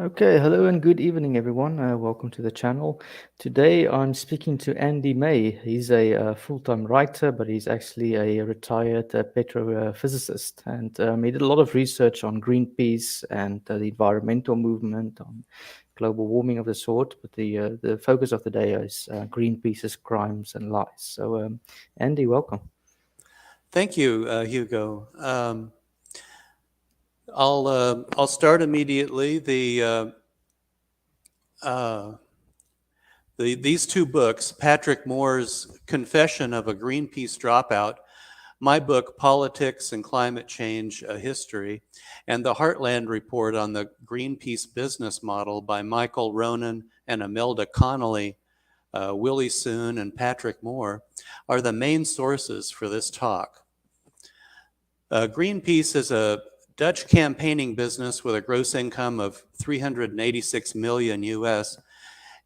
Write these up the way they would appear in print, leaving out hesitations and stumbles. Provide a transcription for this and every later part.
Okay, hello and good evening, everyone. Welcome to the channel. Today I'm speaking to Andy May. He's a full-time writer, but he's actually a retired petrophysicist. And he did a lot of research on Greenpeace and the environmental movement, on global warming of the sort. But the focus of the day is Greenpeace's crimes and lies. So, Andy, welcome. Thank you, Hugo. I'll start immediately. Uh, these two books, Patrick Moore's Confession of a Greenpeace Dropout, my book, Politics and Climate Change, A History, and the Heartland Report on the Greenpeace Business Model by Michael Ronan and Imelda Connolly, Willie Soon, and Patrick Moore, are the main sources for this talk. Greenpeace is a Dutch campaigning business with a gross income of 386 million US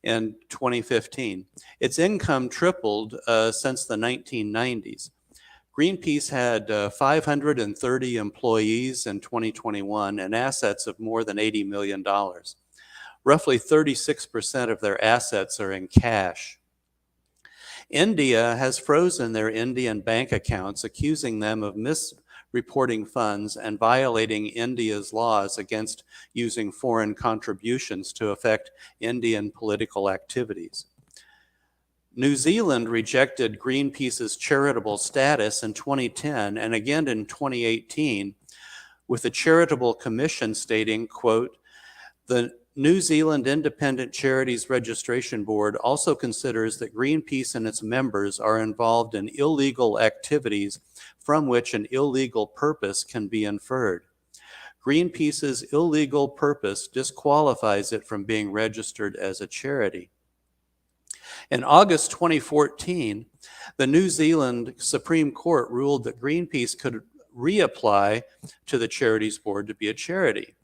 in 2015. Its income tripled since the 1990s. Greenpeace had 530 employees in 2021 and assets of more than $80 million. Roughly 36% of their assets are in cash. India has frozen their Indian bank accounts, accusing them of misreporting funds and violating India's laws against using foreign contributions to affect Indian political activities. New Zealand rejected Greenpeace's charitable status in 2010 and again in 2018, with the Charitable Commission stating, quote, "The New Zealand Independent Charities Registration Board also considers that Greenpeace and its members are involved in illegal activities from which an illegal purpose can be inferred. Greenpeace's illegal purpose disqualifies it from being registered as a charity." In August 2014, the New Zealand Supreme Court ruled that Greenpeace could reapply to the Charities Board to be a charity.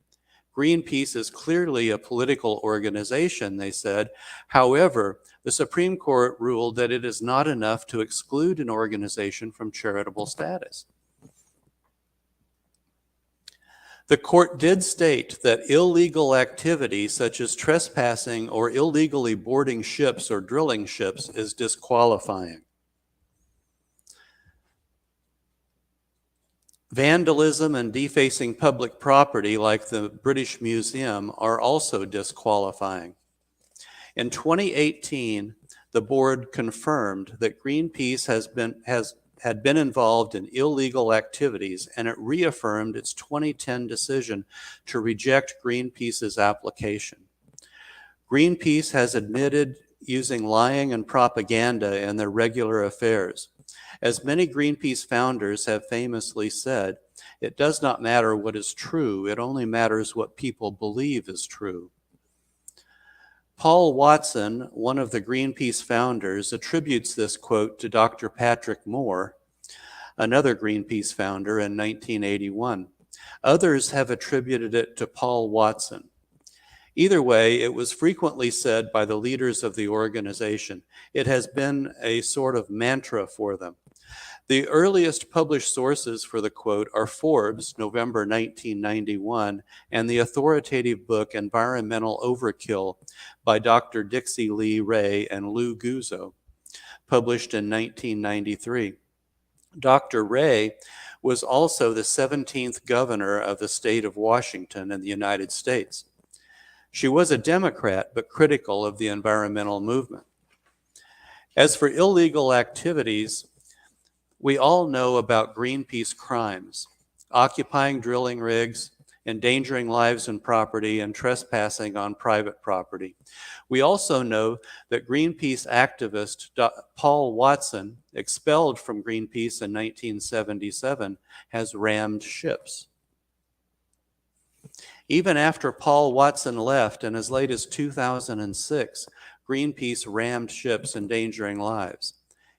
Greenpeace is clearly a political organization, they said. However, the Supreme Court ruled that it is not enough to exclude an organization from charitable status. The court did state that illegal activity such as trespassing or illegally boarding ships or drilling ships is disqualifying. Vandalism and defacing public property like the British Museum are also disqualifying. In 2018, the board confirmed that Greenpeace had been involved in illegal activities, and it reaffirmed its 2010 decision to reject Greenpeace's application. Greenpeace has admitted using lying and propaganda in their regular affairs. As many Greenpeace founders have famously said, it does not matter what is true, it only matters what people believe is true. Paul Watson, one of the Greenpeace founders, attributes this quote to Dr. Patrick Moore, another Greenpeace founder, in 1981. Others have attributed it to Paul Watson. Either way, it was frequently said by the leaders of the organization. It has been a sort of mantra for them. The earliest published sources for the quote are Forbes, November 1991, and the authoritative book Environmental Overkill by Dr. Dixie Lee Ray and Lou Guzzo, published in 1993. Dr. Ray was also the 17th governor of the state of Washington in the United States. She was a Democrat, but critical of the environmental movement. As for illegal activities, we all know about Greenpeace crimes: occupying drilling rigs, endangering lives and property, and trespassing on private property. We also know that Greenpeace activist Paul Watson, expelled from Greenpeace in 1977, has rammed ships. Even after Paul Watson left, and as late as 2006, Greenpeace rammed ships endangering lives.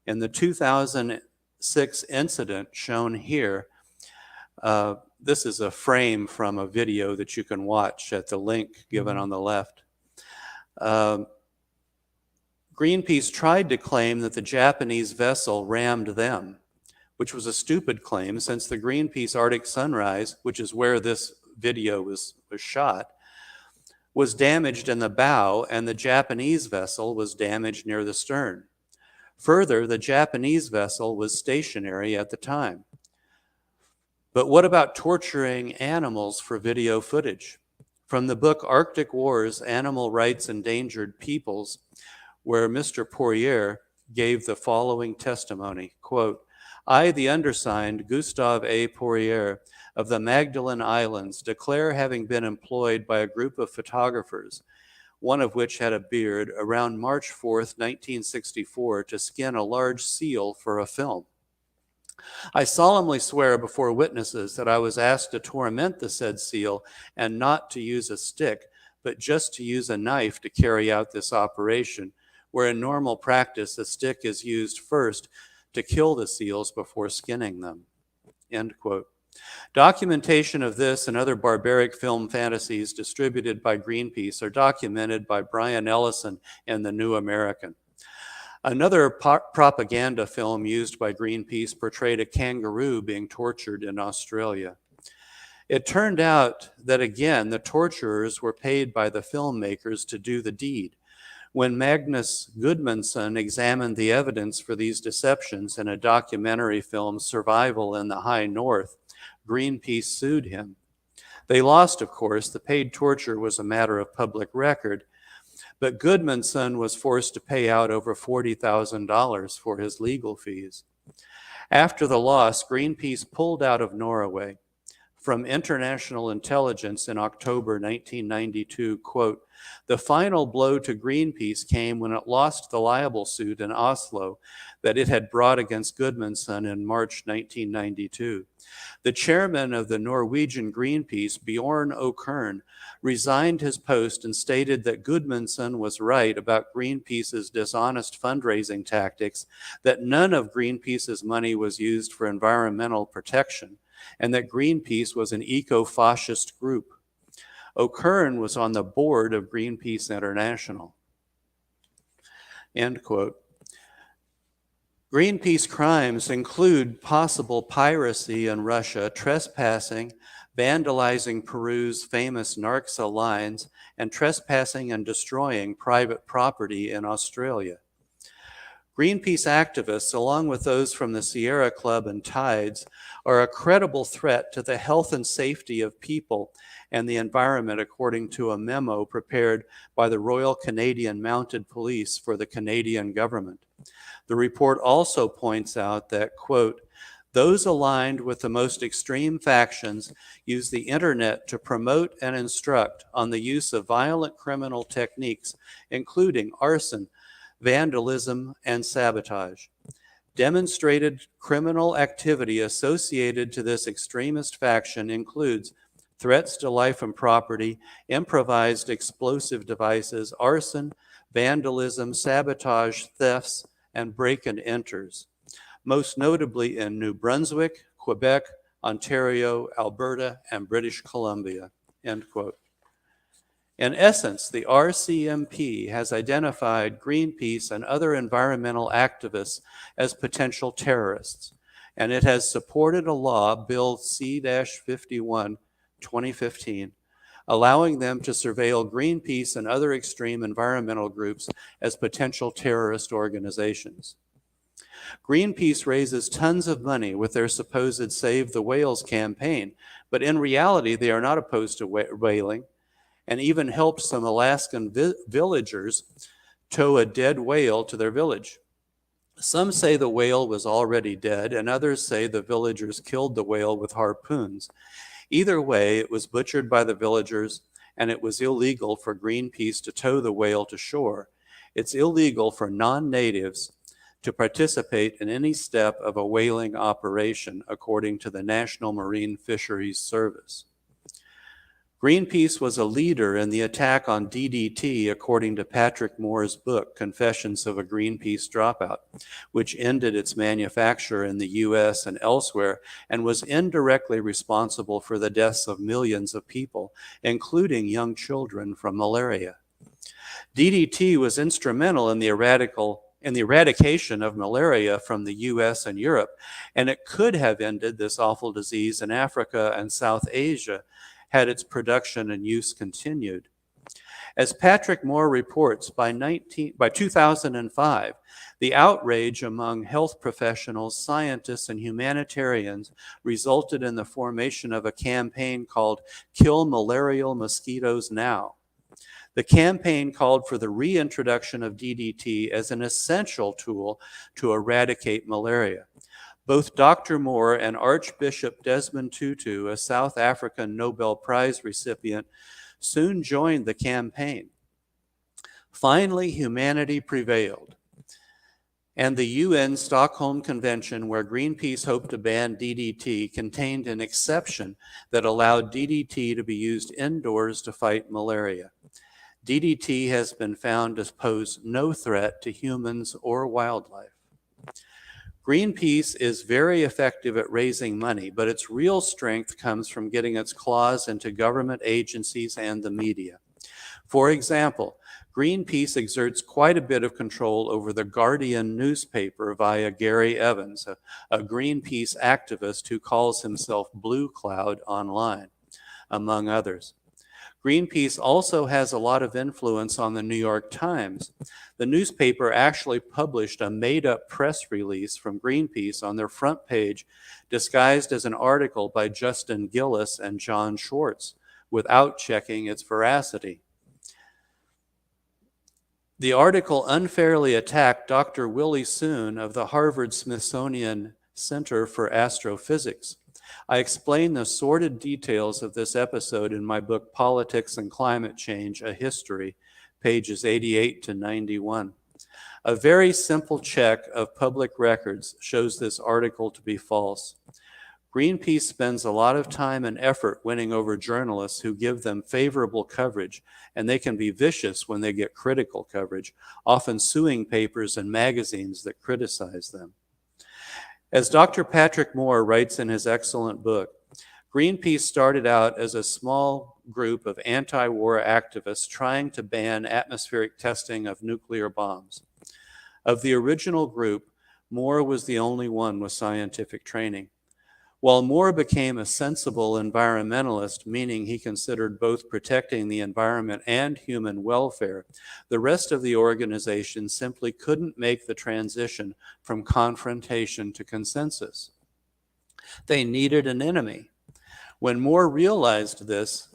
In the 2006 incident shown here, this is a frame from a video that you can watch at the link given on the left. Greenpeace tried to claim that the Japanese vessel rammed them, which was a stupid claim since the Greenpeace Arctic Sunrise, which is where this video was shot, was damaged in the bow, and the Japanese vessel was damaged near the stern. Further, the Japanese vessel was stationary at the time. But what about torturing animals for video footage? From the book Arctic Wars, Animal Rights Endangered Peoples, where Mr. Poirier gave the following testimony, quote, I, the undersigned, Gustave A. Poirier, of the Magdalen Islands, declare having been employed by a group of photographers, one of which had a beard, around March 4th, 1964, to skin a large seal for a film. I solemnly swear before witnesses that I was asked to torment the said seal and not to use a stick, but just to use a knife to carry out this operation, where in normal practice a stick is used first to kill the seals before skinning them. End quote. Documentation of this and other barbaric film fantasies distributed by Greenpeace are documented by Brian Ellison in The New American. Another propaganda film used by Greenpeace portrayed a kangaroo being tortured in Australia. It turned out that, again, the torturers were paid by the filmmakers to do the deed. When Magnus Gudmundsson examined the evidence for these deceptions in a documentary film, Survival in the High North, Greenpeace sued him. They lost, of course. The paid torture was a matter of public record, but Gudmundsson was forced to pay out over $40,000 for his legal fees. After the loss, Greenpeace pulled out of Norway. From International Intelligence in October 1992, quote, the final blow to Greenpeace came when it lost the libel suit in Oslo that it had brought against Gudmundsson in March 1992. The chairman of the Norwegian Greenpeace, Bjorn O'Kern, resigned his post and stated that Gudmundsson was right about Greenpeace's dishonest fundraising tactics, that none of Greenpeace's money was used for environmental protection, and that Greenpeace was an eco-fascist group. O'Kern was on the board of Greenpeace International. End quote. Greenpeace crimes include possible piracy in Russia, trespassing, vandalizing Peru's famous Narxa lines, and trespassing and destroying private property in Australia. Greenpeace activists, along with those from the Sierra Club and Tides, are a credible threat to the health and safety of people and the environment, according to a memo prepared by the Royal Canadian Mounted Police for the Canadian government. The report also points out that, quote, those aligned with the most extreme factions use the internet to promote and instruct on the use of violent criminal techniques, including arson, vandalism, and sabotage. Demonstrated criminal activity associated to this extremist faction includes threats to life and property, improvised explosive devices, arson, vandalism, sabotage, thefts, and break-and-enters, most notably in New Brunswick, Quebec, Ontario, Alberta, and British Columbia, end quote. In essence, the RCMP has identified Greenpeace and other environmental activists as potential terrorists, and it has supported a law, Bill C-51, 2015, allowing them to surveil Greenpeace and other extreme environmental groups as potential terrorist organizations. Greenpeace raises tons of money with their supposed Save the Whales campaign, but in reality, they are not opposed to whaling, and even helped some Alaskan villagers tow a dead whale to their village. Some say the whale was already dead, and others say the villagers killed the whale with harpoons. Either way, it was butchered by the villagers, and it was illegal for Greenpeace to tow the whale to shore. It's illegal for non-natives to participate in any step of a whaling operation, according to the National Marine Fisheries Service. Greenpeace was a leader in the attack on DDT, according to Patrick Moore's book, Confessions of a Greenpeace Dropout, which ended its manufacture in the US and elsewhere and was indirectly responsible for the deaths of millions of people, including young children, from malaria. DDT was instrumental in the eradication of malaria from the US and Europe, and it could have ended this awful disease in Africa and South Asia had its production and use continued. As Patrick Moore reports, by 2005, the outrage among health professionals, scientists, and humanitarians resulted in the formation of a campaign called Kill Malarial Mosquitoes Now. The campaign called for the reintroduction of DDT as an essential tool to eradicate malaria. Both Dr. Moore and Archbishop Desmond Tutu, a South African Nobel Prize recipient, soon joined the campaign. Finally, humanity prevailed, and the UN Stockholm Convention, where Greenpeace hoped to ban DDT, contained an exception that allowed DDT to be used indoors to fight malaria. DDT has been found to pose no threat to humans or wildlife. Greenpeace is very effective at raising money, but its real strength comes from getting its claws into government agencies and the media. For example, Greenpeace exerts quite a bit of control over the Guardian newspaper via Gary Evans, a Greenpeace activist who calls himself Blue Cloud online, among others. Greenpeace also has a lot of influence on the New York Times. The newspaper actually published a made-up press release from Greenpeace on their front page, disguised as an article by Justin Gillis and John Schwartz, without checking its veracity. The article unfairly attacked Dr. Willie Soon of the Harvard-Smithsonian Center for Astrophysics. I explain the sordid details of this episode in my book, Politics and Climate Change, A History, pages 88 to 91. A very simple check of public records shows this article to be false. Greenpeace spends a lot of time and effort winning over journalists who give them favorable coverage, and they can be vicious when they get critical coverage, often suing papers and magazines that criticize them. As Dr. Patrick Moore writes in his excellent book, Greenpeace started out as a small group of anti-war activists trying to ban atmospheric testing of nuclear bombs. Of the original group, Moore was the only one with scientific training. While Moore became a sensible environmentalist, meaning he considered both protecting the environment and human welfare, the rest of the organization simply couldn't make the transition from confrontation to consensus. They needed an enemy. When Moore realized this,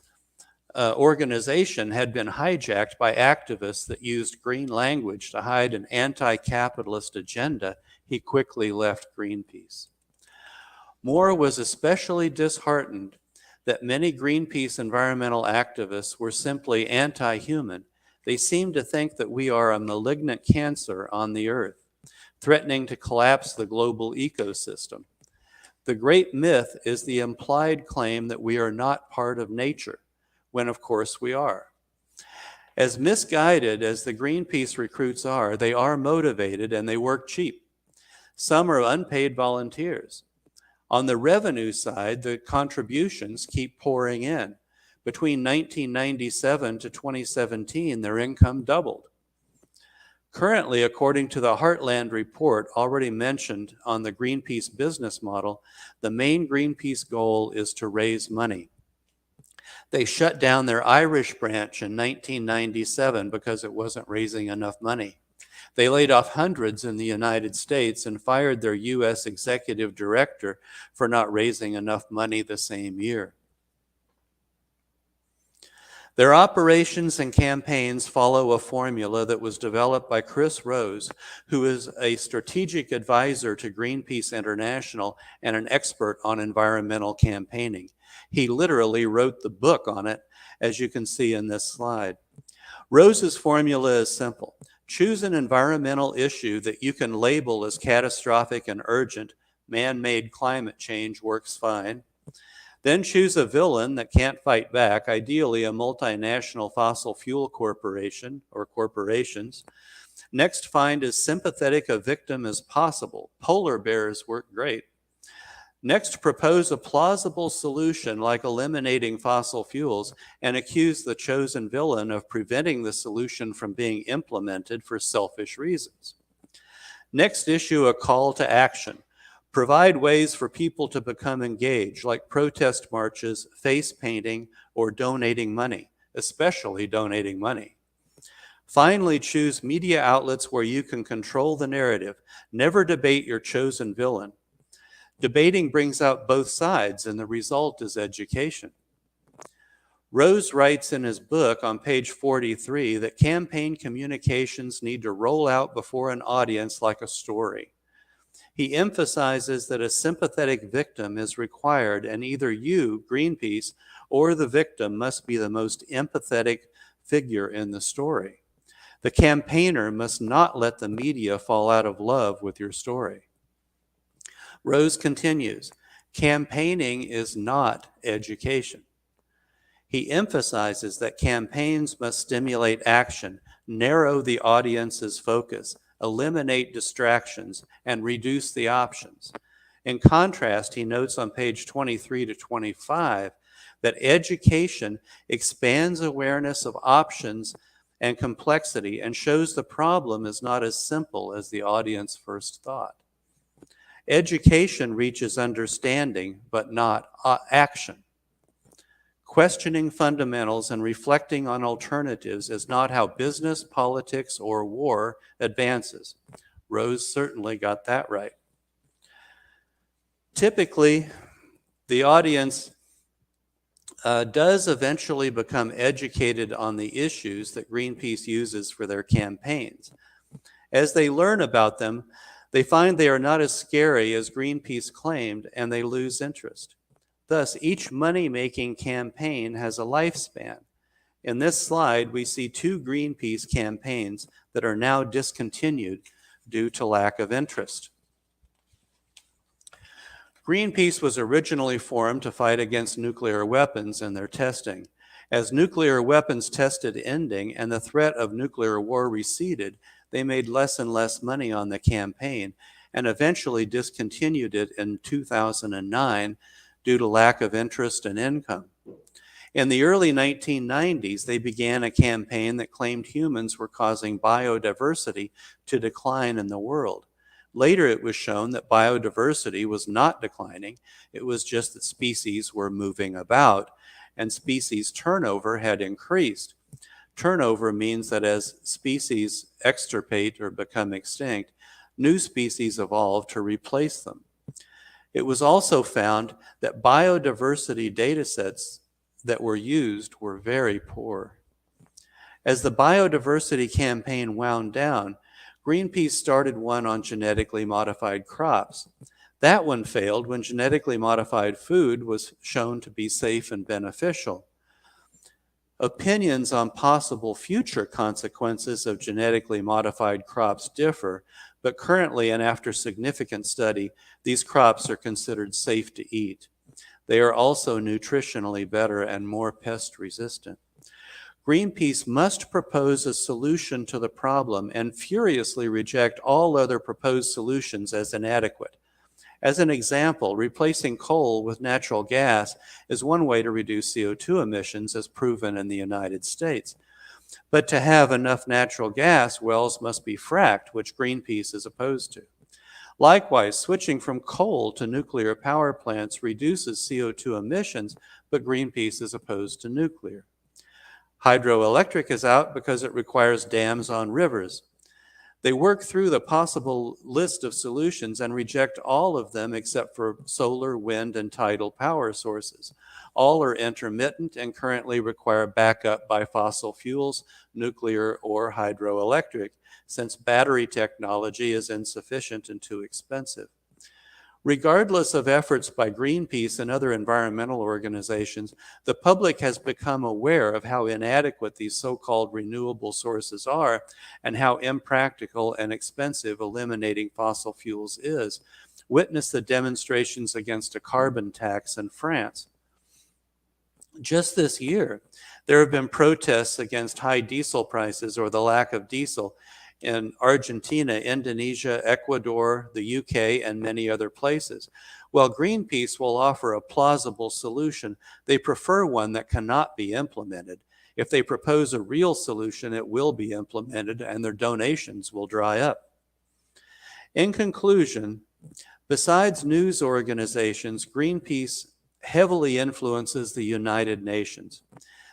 organization had been hijacked by activists that used green language to hide an anti-capitalist agenda, he quickly left Greenpeace. Moore was especially disheartened that many Greenpeace environmental activists were simply anti-human. They seemed to think that we are a malignant cancer on the earth, threatening to collapse the global ecosystem. The great myth is the implied claim that we are not part of nature, when of course we are. As misguided as the Greenpeace recruits are, they are motivated and they work cheap. Some are unpaid volunteers. On the revenue side, the contributions keep pouring in. Between 1997 to 2017, their income doubled. Currently, according to the Heartland report already mentioned on the Greenpeace business model, the main Greenpeace goal is to raise money. They shut down their Irish branch in 1997 because it wasn't raising enough money. They laid off hundreds in the United States and fired their U.S. executive director for not raising enough money the same year. Their operations and campaigns follow a formula that was developed by Chris Rose, who is a strategic advisor to Greenpeace International and an expert on environmental campaigning. He literally wrote the book on it, as you can see in this slide. Rose's formula is simple. Choose an environmental issue that you can label as catastrophic and urgent. Man-made climate change works fine. Then choose a villain that can't fight back, ideally a multinational fossil fuel corporation or corporations. Next, find as sympathetic a victim as possible. Polar bears work great. Next, propose a plausible solution like eliminating fossil fuels and accuse the chosen villain of preventing the solution from being implemented for selfish reasons. Next, issue a call to action. Provide ways for people to become engaged, like protest marches, face painting, or donating money. especially donating money. Finally, choose media outlets where you can control the narrative. Never debate your chosen villain. Debating brings out both sides, and the result is education. Rose writes in his book on page 43 that campaign communications need to roll out before an audience like a story. He emphasizes that a sympathetic victim is required, and either you, Greenpeace, or the victim must be the most empathetic figure in the story. The campaigner must not let the media fall out of love with your story. Rose continues, campaigning is not education. He emphasizes that campaigns must stimulate action, narrow the audience's focus, eliminate distractions, and reduce the options. In contrast, he notes on page 23 to 25 that education expands awareness of options and complexity and shows the problem is not as simple as the audience first thought. Education reaches understanding, but not action. Questioning fundamentals and reflecting on alternatives is not how business, politics, or war advances. Rose certainly got that right. Typically, the audience does eventually become educated on the issues that Greenpeace uses for their campaigns. As they learn about them, they find they are not as scary as Greenpeace claimed, and they lose interest. Thus, each money-making campaign has a lifespan. In this slide, we see 2 Greenpeace campaigns that are now discontinued due to lack of interest. Greenpeace was originally formed to fight against nuclear weapons and their testing. As nuclear weapons tested ending and the threat of nuclear war receded, they made less and less money on the campaign and eventually discontinued it in 2009 due to lack of interest and income. In the early 1990s, they began a campaign that claimed humans were causing biodiversity to decline in the world. Later, it was shown that biodiversity was not declining. It was just that species were moving about, and species turnover had increased. Turnover means that as species extirpate or become extinct, new species evolve to replace them. It was also found that biodiversity data sets that were used were very poor. As the biodiversity campaign wound down, Greenpeace started one on genetically modified crops. That one failed when genetically modified food was shown to be safe and beneficial. Opinions on possible future consequences of genetically modified crops differ, but currently and after significant study, these crops are considered safe to eat. They are also nutritionally better and more pest resistant. Greenpeace must propose a solution to the problem and furiously reject all other proposed solutions as inadequate. As an example, replacing coal with natural gas is one way to reduce CO2 emissions as proven in the United States. But to have enough natural gas, wells must be fracked, which Greenpeace is opposed to. Likewise, switching from coal to nuclear power plants reduces CO2 emissions, but Greenpeace is opposed to nuclear. Hydroelectric is out because it requires dams on rivers. They work through the possible list of solutions and reject all of them except for solar, wind, and tidal power sources. All are intermittent and currently require backup by fossil fuels, nuclear, or hydroelectric, since battery technology is insufficient and too expensive. Regardless of efforts by Greenpeace and other environmental organizations, the public has become aware of how inadequate these so-called renewable sources are and how impractical and expensive eliminating fossil fuels is. Witness the demonstrations against a carbon tax in France. Just this year, there have been protests against high diesel prices or the lack of diesel in Argentina, Indonesia, Ecuador, the UK, and many other places. While Greenpeace will offer a plausible solution, they prefer one that cannot be implemented. If they propose a real solution, it will be implemented and their donations will dry up. In conclusion, besides news organizations, Greenpeace heavily influences the United Nations.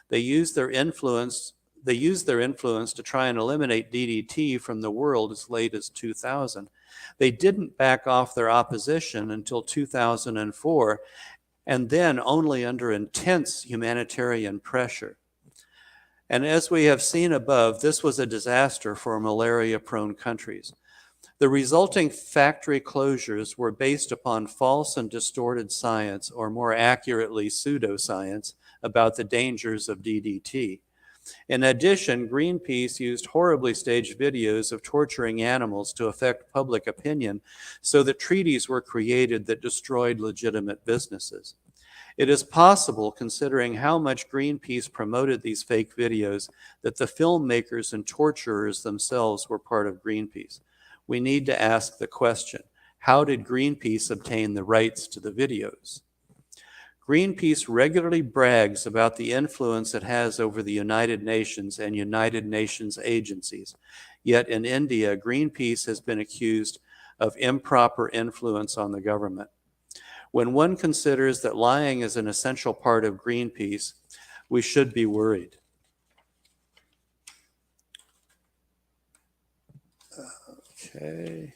They used their influence to try and eliminate DDT from the world as late as 2000. They didn't back off their opposition until 2004, and then only under intense humanitarian pressure. And as we have seen above, this was a disaster for malaria-prone countries. The resulting factory closures were based upon false and distorted science, or more accurately, pseudoscience, about the dangers of DDT. In addition, Greenpeace used horribly staged videos of torturing animals to affect public opinion so that treaties were created that destroyed legitimate businesses. It is possible, considering how much Greenpeace promoted these fake videos, that the filmmakers and torturers themselves were part of Greenpeace. We need to ask the question, how did Greenpeace obtain the rights to the videos? Greenpeace regularly brags about the influence it has over the United Nations and United Nations agencies. Yet in India, Greenpeace has been accused of improper influence on the government. When one considers that lying is an essential part of Greenpeace, we should be worried. Okay.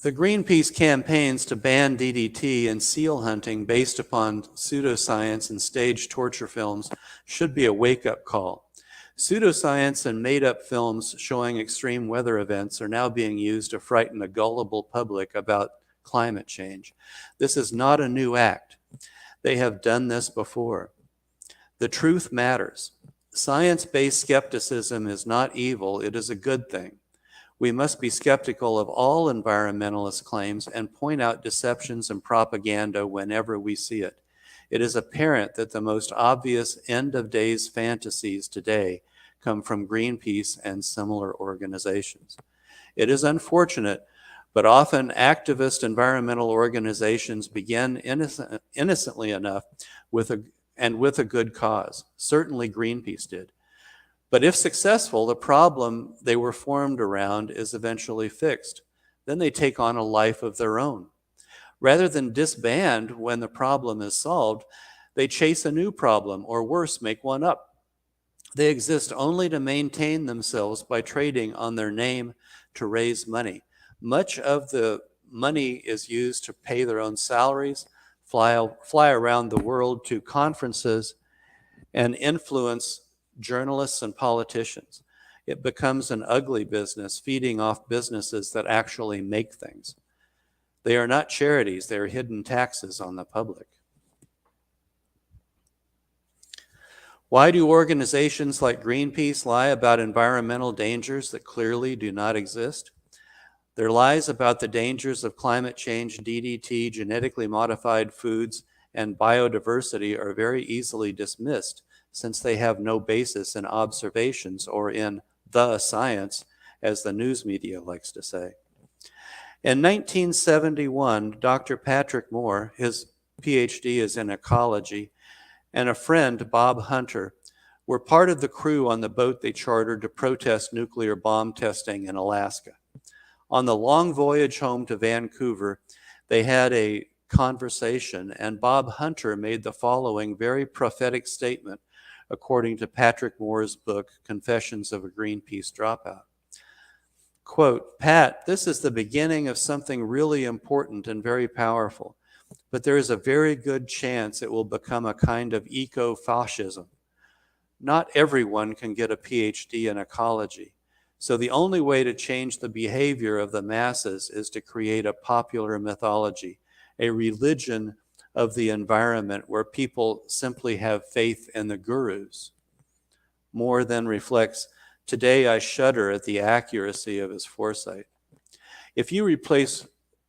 The Greenpeace campaigns to ban DDT and seal hunting based upon pseudoscience and staged torture films should be a wake-up call. Pseudoscience and made-up films showing extreme weather events are now being used to frighten a gullible public about climate change. This is not a new act. They have done this before. The truth matters. Science-based skepticism is not evil, it is a good thing. We must be skeptical of all environmentalist claims and point out deceptions and propaganda whenever we see it. It is apparent that the most obvious end-of-days fantasies today come from Greenpeace and similar organizations. It is unfortunate, but often activist environmental organizations begin innocently enough with a good cause. Certainly Greenpeace did. But if successful, the problem they were formed around is eventually fixed. Then they take on a life of their own. Rather than disband when the problem is solved, they chase a new problem, or worse, make one up. They exist only to maintain themselves by trading on their name to raise money. Much of the money is used to pay their own salaries, fly around the world to conferences, and influence journalists and politicians. It becomes an ugly business, feeding off businesses that actually make things. They are not charities, they are hidden taxes on the public. Why do organizations like Greenpeace lie about environmental dangers that clearly do not exist? Their lies about the dangers of climate change, DDT, genetically modified foods, and biodiversity are very easily dismissed, since they have no basis in observations or in the science, as the news media likes to say. In 1971, Dr. Patrick Moore, his PhD is in ecology, and a friend, Bob Hunter, were part of the crew on the boat they chartered to protest nuclear bomb testing in Alaska. On the long voyage home to Vancouver, they had a conversation, and Bob Hunter made the following very prophetic statement, according to Patrick Moore's book, Confessions of a Greenpeace Dropout. Quote, "Pat, this is the beginning of something really important and very powerful, but there is a very good chance it will become a kind of eco-fascism. Not everyone can get a PhD in ecology, so the only way to change the behavior of the masses is to create a popular mythology, a religion of the environment where people simply have faith in the gurus." Moore then reflects, "Today I shudder at the accuracy of his foresight." If you replace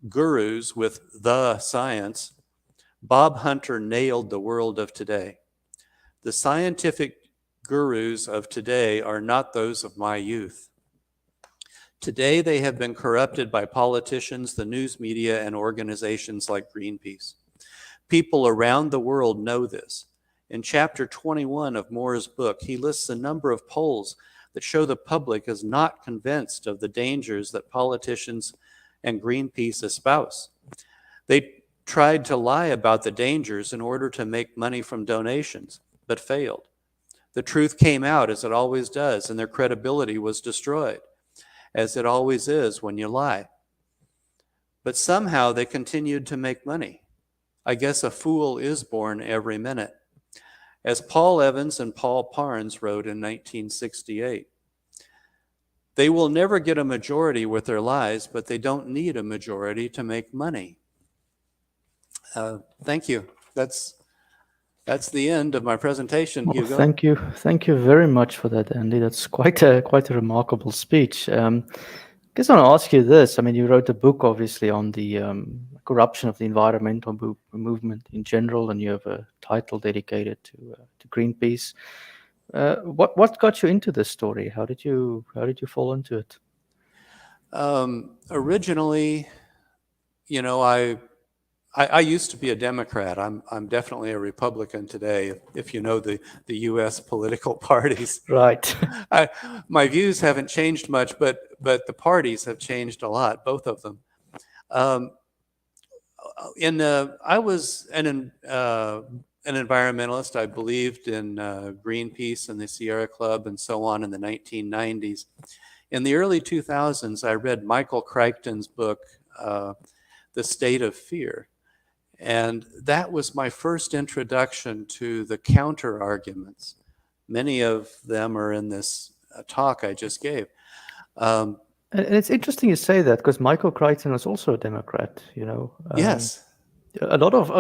gurus with the science, Bob Hunter nailed the world of today. The scientific gurus of today are not those of my youth. Today they have been corrupted by politicians, the news media, and organizations like Greenpeace. People around the world know this. In chapter 21 of Moore's book, he lists a number of polls that show the public is not convinced of the dangers that politicians and Greenpeace espouse. They tried to lie about the dangers in order to make money from donations, but failed. The truth came out, as it always does, and their credibility was destroyed, as it always is when you lie. But somehow they continued to make money. I guess a fool is born every minute. As Paul Evans and Paul Parnes wrote in 1968, they will never get a majority with their lies, but they don't need a majority to make money. Thank you. That's the end of my presentation, Well, Hugo. thank you very much for that, Andy. That's quite a remarkable speech. I guess I want to ask you this. I mean, you wrote a book, obviously, on the corruption of the environmental movement in general, and you have a title dedicated to Greenpeace. What got you into this story? How did you fall into it? Originally, you know, I used to be a Democrat. I'm definitely a Republican today, if you know the U.S. political parties. Right. My views haven't changed much, but the parties have changed a lot, both of them. I was an environmentalist. I believed in Greenpeace and the Sierra Club and so on in the 1990s. In the early 2000s, I read Michael Crichton's book, The State of Fear. And that was my first introduction to the counter arguments. Many of them are in this talk I just gave. And it's interesting you say that, because Michael Crichton was also a Democrat, you know. Yes. A lot of,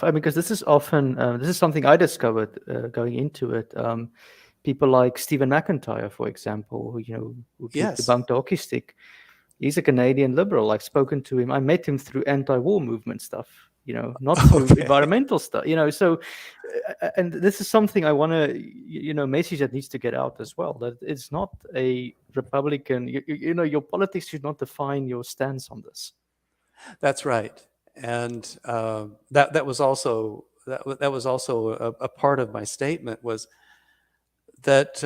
I mean, because this is often, this is something I discovered going into it. People like Stephen McIntyre, for example, who Yes. debunked the hockey stick. He's a Canadian liberal. I've spoken to him. I met him through anti-war movement stuff, not through environmental stuff, so, and this is something I want to, message that needs to get out as well, that it's not a Republican, your politics should not define your stance on this. That's right. And that was also a part of my statement, was that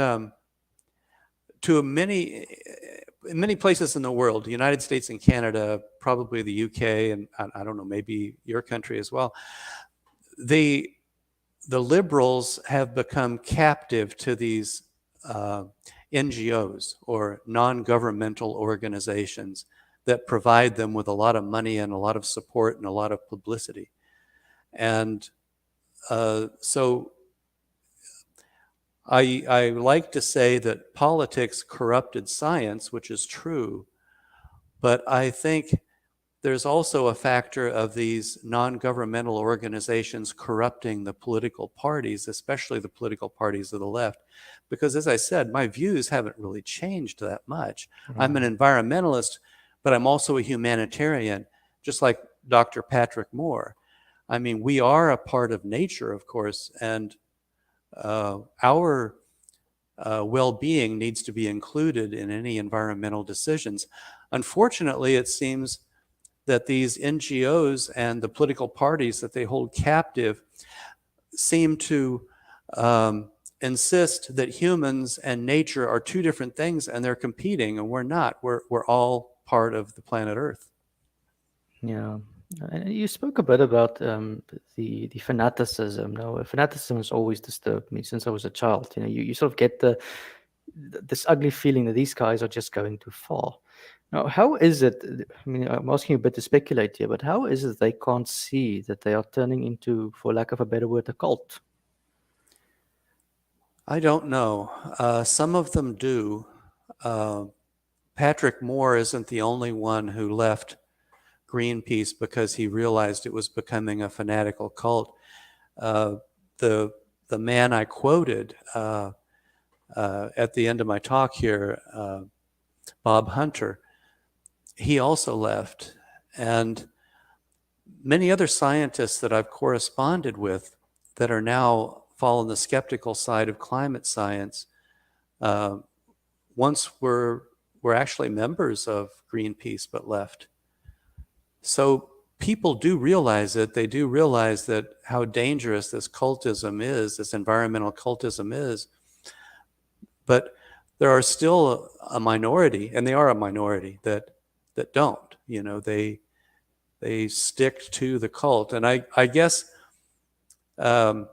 in many places in the world, the United States and Canada, probably the UK, and I don't know, maybe your country as well, the liberals have become captive to these NGOs, or non-governmental organizations, that provide them with a lot of money and a lot of support and a lot of publicity. And so I like to say that politics corrupted science, which is true, but I think there's also a factor of these non-governmental organizations corrupting the political parties, especially the political parties of the left. Because as I said, my views haven't really changed that much. Right. I'm an environmentalist, but I'm also a humanitarian, just like Dr. Patrick Moore. I mean, we are a part of nature, of course, and our well-being needs to be included in any environmental decisions. Unfortunately, it seems that these NGOs and the political parties that they hold captive seem to insist that humans and nature are two different things, and they're competing, and we're not. We're all part of the planet Earth. Yeah. You spoke a bit about the fanaticism. No, fanaticism has always disturbed me since I was a child. You sort of get this ugly feeling that these guys are just going too far. Now, how is it? I mean, I'm asking you a bit to speculate here, but how is it they can't see that they are turning into, for lack of a better word, a cult? I don't know. Some of them do. Patrick Moore isn't the only one who left Greenpeace because he realized it was becoming a fanatical cult. The man I quoted at the end of my talk here, Bob Hunter, he also left. And many other scientists that I've corresponded with that are now fall on the skeptical side of climate science, once were actually members of Greenpeace but left. So people do realize it. They do realize that how dangerous this cultism is, this environmental cultism is. But there are still a minority, and they are a minority, that don't. They stick to the cult, and I guess um,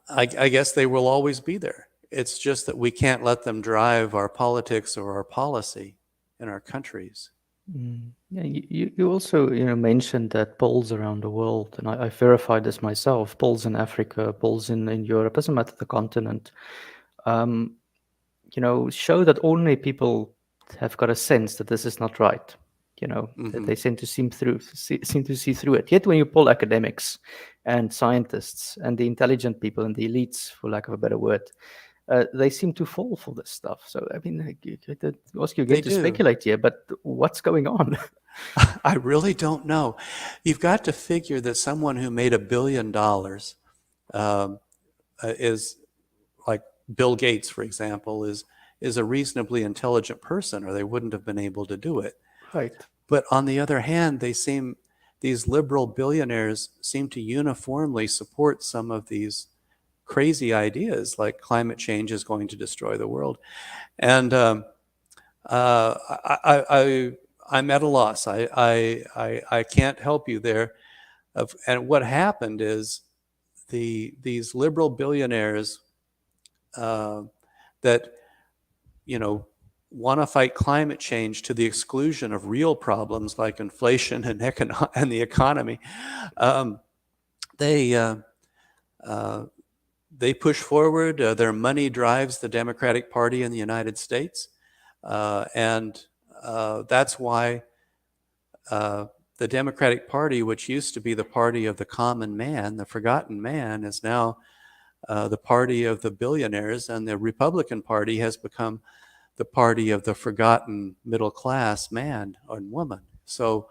I guess they will always be there. It's just that we can't let them drive our politics or our policy in our countries. Yeah, you also mentioned that polls around the world, and I verified this myself. Polls in Africa, polls in Europe, doesn't matter the continent. Um, show that ordinary people have got a sense that this is not right. That Mm-hmm. they seem to seem to see through it. Yet when you poll academics and scientists and the intelligent people and the elites, for lack of a better word, they seem to fall for this stuff. So I mean, I ask you again They to do. speculate here, but what's going on? I really don't know. You've got to figure that someone who made $1 billion um, is like Bill Gates, for example, is a reasonably intelligent person, or they wouldn't have been able to do it. Right. But on the other hand, these liberal billionaires seem to uniformly support some of these crazy ideas, like climate change is going to destroy the world. And uh, I'm at a loss. I can't help you there. And what happened is these liberal billionaires uh, that want to fight climate change to the exclusion of real problems like inflation and the economy. Um, they they push forward. Their money drives the Democratic Party in the United States, and that's why the Democratic Party, which used to be the party of the common man, the forgotten man, is now the party of the billionaires, and the Republican Party has become the party of the forgotten middle class man or woman. So,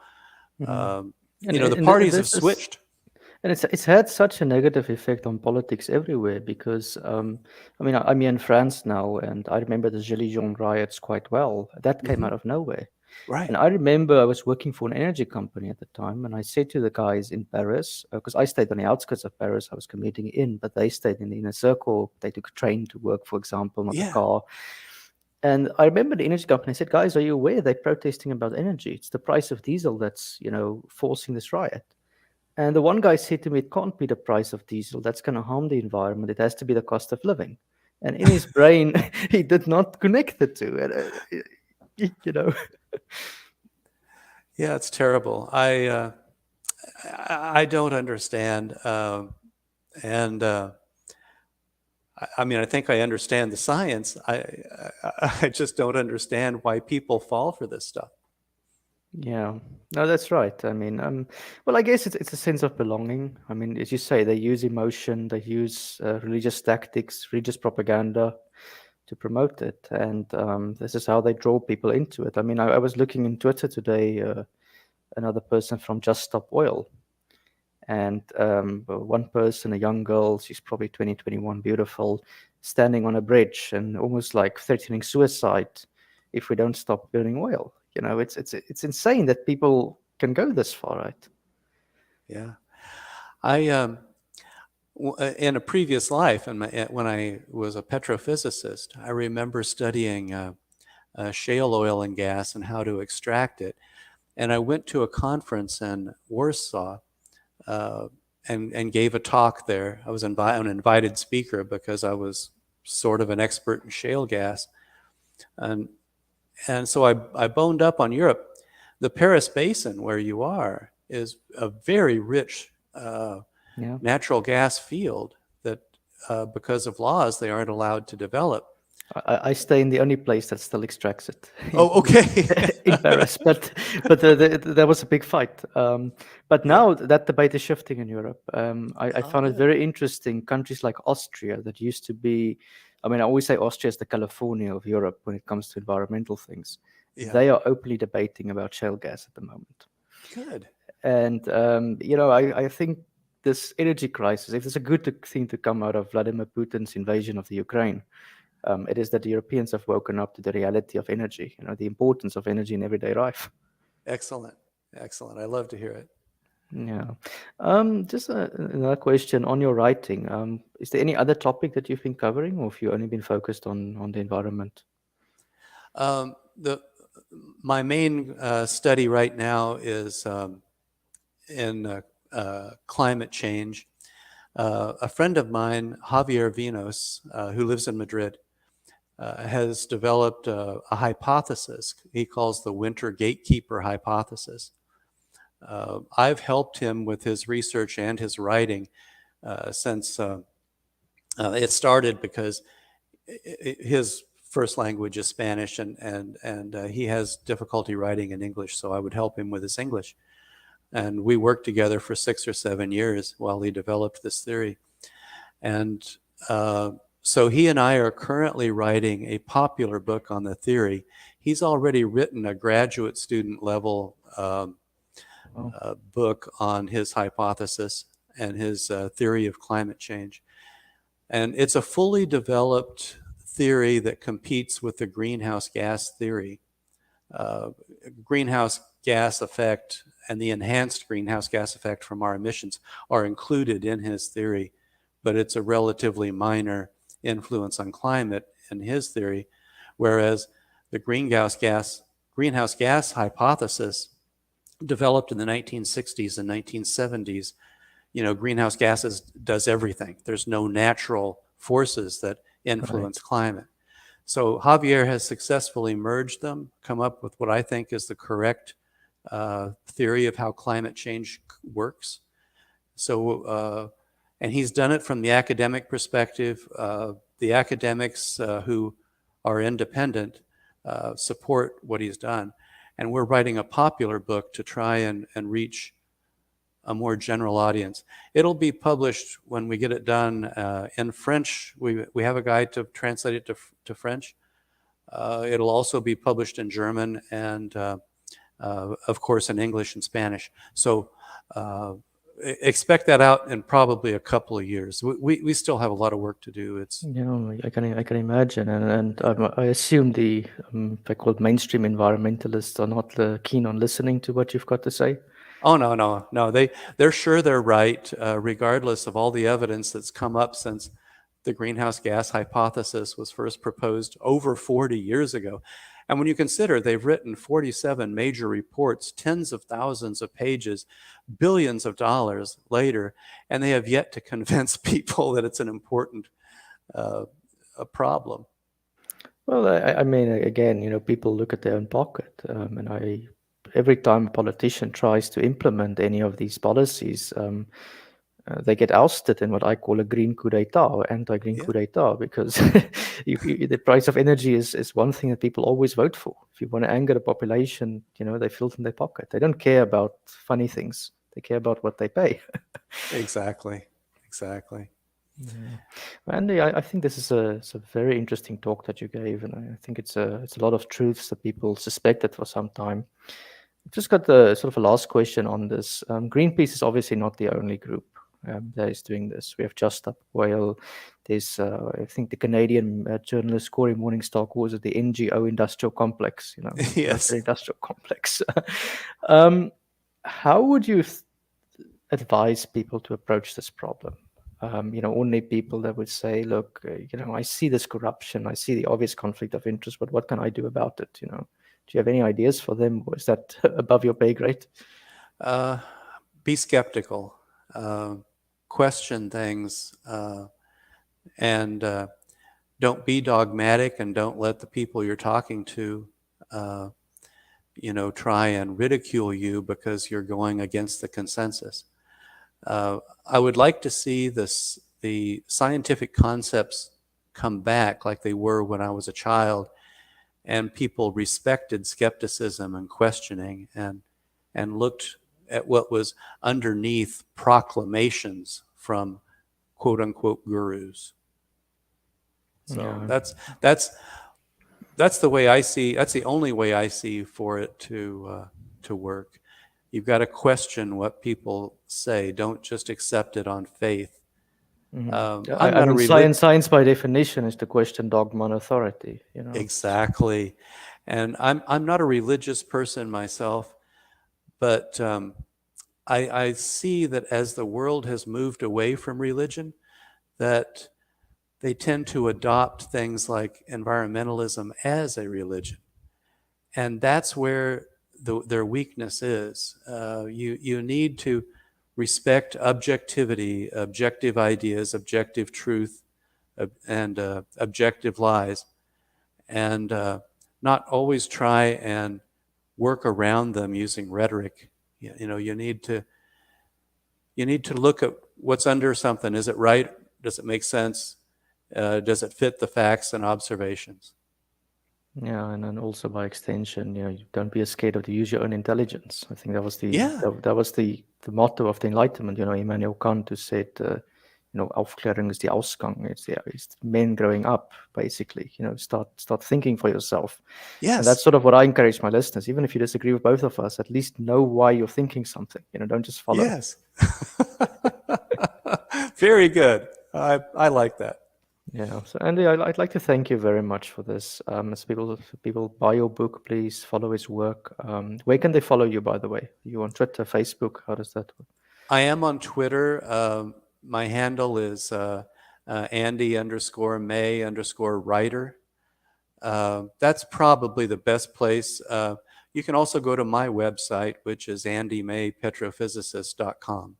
Mhm. the And parties have this is switched. and it's had such a negative effect on politics everywhere because I mean I'm here in France now, and I remember the Gilets jaunes riots quite well. That came Hmm. out of nowhere. Right. And I remember I was working for an energy company at the time, and I said to the guys in Paris, because I stayed on the outskirts of Paris, I was commuting in, but they stayed in the inner circle. They took a train to work, for example, not a Yeah. car. And I remember the energy company said, guys, are you aware they're protesting about energy? It's the price of diesel that's, forcing this riot. And the one guy said to me, it can't be the price of diesel. That's going to harm the environment. It has to be the cost of living. And in his brain, he did not connect the two. And, you know. Yeah, it's terrible. I don't understand, and I mean, I think I understand the science. I just don't understand why people fall for this stuff. Yeah, no, that's right. I mean, well, I guess it's a sense of belonging. I mean, as you say, they use emotion, they use religious tactics, religious propaganda to promote it, and this is how they draw people into it. I mean, I was looking in Twitter today, another person from Just Stop Oil, and one person, a young girl, she's probably 20, 21, beautiful, standing on a bridge and almost like threatening suicide if we don't stop burning oil. It's insane that people can go this far, right? Yeah, I in a previous life, when I was a petrophysicist, I remember studying shale oil and gas and how to extract it. And I went to a conference in Warsaw uh, and gave a talk there. I was an invited speaker because I was sort of an expert in shale gas. And, and so I boned up on Europe. The Paris Basin, where you are, is a very rich Yeah. natural gas field that, because of laws, they aren't allowed to develop. I stay in the only place that still extracts it Oh, okay. in Paris, but there was a big fight. But Yeah. now that debate is shifting in Europe. I Oh, found it good. very interesting. Countries like Austria, that used to be, I mean, I always say Austria is the California of Europe when it comes to environmental things. Yeah. They are openly debating about shale gas at the moment. Good. And, I think this energy crisis, if there's a good thing to come out of Vladimir Putin's invasion of the Ukraine, it is that the Europeans have woken up to the reality of energy, the importance of energy in everyday life. Excellent. Excellent. I love to hear it. Yeah. Just another question on your writing. Is there any other topic that you've been covering, or have you only been focused on the environment? The my main study right now is in climate change. A friend of mine, Javier Vinos, who lives in Madrid, has developed a hypothesis he calls the winter gatekeeper hypothesis. I've helped him with his research and his writing since it started, because his first language is Spanish, and he has difficulty writing in English, so I would help him with his English. And we worked together for 6 or 7 years while he developed this theory. And so he and I are currently writing a popular book on the theory. He's already written a graduate student level book on his hypothesis and his theory of climate change. And it's a fully developed theory that competes with the greenhouse gas theory. Greenhouse gas effect and the enhanced greenhouse gas effect from our emissions are included in his theory, but it's a relatively minor influence on climate in his theory, whereas the greenhouse gas hypothesis developed in the 1960s and 1970s. Greenhouse gases does everything. There's no natural forces that influence climate. So Javier has successfully merged them, come up with what I think is the correct theory of how climate change works. So, and he's done it from the academic perspective. The academics who are independent support what he's done. And we're writing a popular book to try and reach a more general audience. It'll be published when we get it done in French. We have a guide to translate it to French. It'll also be published in German and, of course, in English and Spanish. So expect that out in probably a couple of years. We still have a lot of work to do. I can imagine, and I assume the they're called mainstream environmentalists are not keen on listening to what you've got to say. Oh, no. They're sure they're right, regardless of all the evidence that's come up since the greenhouse gas hypothesis was first proposed over 40 years ago. And when you consider they've written 47 major reports, tens of thousands of pages, billions of dollars later, and they have yet to convince people that it's an important a problem. Well, I mean, again, people look at their own pocket, and every time a politician tries to implement any of these policies, they get ousted in what I call a green coup d'etat or anti-green coup d'etat, because the price of energy is one thing that people always vote for. If you want to anger the population, they feel it in their pocket. They don't care about funny things. They care about what they pay. Exactly. Yeah. Andy, I think this is it's a very interesting talk that you gave, and I think it's a lot of truths that people suspected for some time. I've just got the sort of a last question on this. Greenpeace is obviously not the only group that is doing this. We have Just Stop Oil. There's, I think, the Canadian journalist Corey Morningstar calls it the NGO Industrial Complex. Yes. Industrial Complex. How would you advise people to approach this problem? Only people that would say, look, I see this corruption, I see the obvious conflict of interest, but what can I do about it? Do you have any ideas for them, or is that above your pay grade? Be skeptical, question things, and don't be dogmatic, and don't let the people you're talking to, try and ridicule you because you're going against the consensus. I would like to see the scientific concepts come back like they were when I was a child, and people respected skepticism and questioning and looked at what was underneath proclamations from quote unquote gurus. So that's the way I see. That's the only way I see for it to work. You've got to question what people say. Don't just accept it on faith. Mm-hmm. Science by definition is to question dogma and authority. Exactly, and I'm not a religious person myself, but I see that as the world has moved away from religion, that they tend to adopt things like environmentalism as a religion. And that's where their weakness is. You need to respect objectivity, objective ideas, objective truth, and objective lies, and not always try and work around them using rhetoric. You know, you need to look at what's under something. Is it right? Does it make sense? Does it fit the facts and observations? Yeah, and then also by extension, you don't be scared to use your own intelligence. I think that was Yeah. that was the motto of the Enlightenment. Immanuel Kant, who said, Aufklärung is the Ausgang. It's men growing up, basically. Start thinking for yourself. Yes. And that's sort of what I encourage my listeners. Even if you disagree with both of us, at least know why you're thinking something. Don't just follow. Yes. Very good. I like that. Yeah. So Andy, I'd like to thank you very much for this. As people buy your book, please follow his work. Where can they follow you, by the way? Are you on Twitter, Facebook? How does that work? I am on Twitter. My handle is Andy_May_writer. That's probably the best place. You can also go to my website, which is andymaypetrophysicist.com.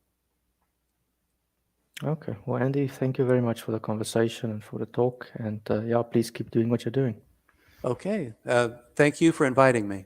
Okay. Well, Andy, thank you very much for the conversation and for the talk. And yeah, please keep doing what you're doing. Okay. Thank you for inviting me.